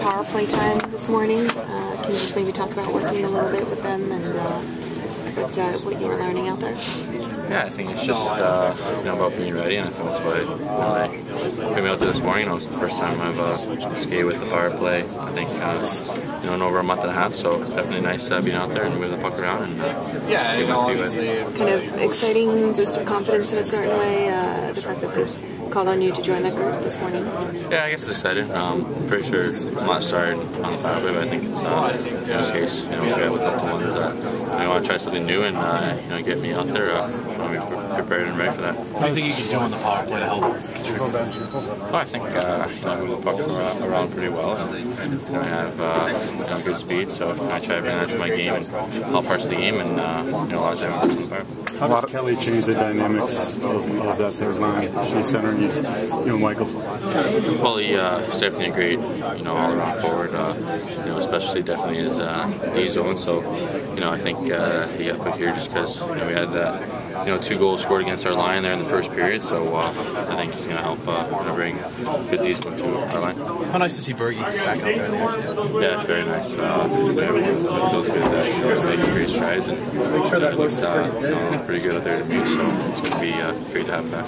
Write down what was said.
power play time this morning. Can you just maybe talk about working a little bit with them and what you were learning out there? Yeah, I think it's just about being ready, and I think that's why they put me out there this morning. It was the first time I've skated with the power play. I think in over a month and a half, so it's definitely nice being out there and moving the puck around and obviously kind of exciting, boost of confidence in a certain way. The fact that they've called on you to join that group this morning. Yeah, I guess it's exciting. I'm pretty sure I'm not started on the power play, but I think it's in case we have a couple ones that want to try something new and get me out there. I'll be prepared and ready for that. What do you think you can do on the power play to help contribute? Well, I think I move the puck around pretty well, and I have some good speed, so I try to bring that to my game and all parts of the game, and a lot of time. How does Kelly change the dynamics of that third line? She's centering you, Michael. Well, he's definitely a great, all-around forward. Especially definitely his D zone. So, I think he got put here just because we had that, 2 goals scored against our line there in the first period. So I think he's going to help bring good D zone to our line. How nice to see Bergie back out there in the ice. Yeah, it's very nice. Everyone feels good that he's making great strides, and make sure that looks pretty good out there to me. So it's going to be great to have him back.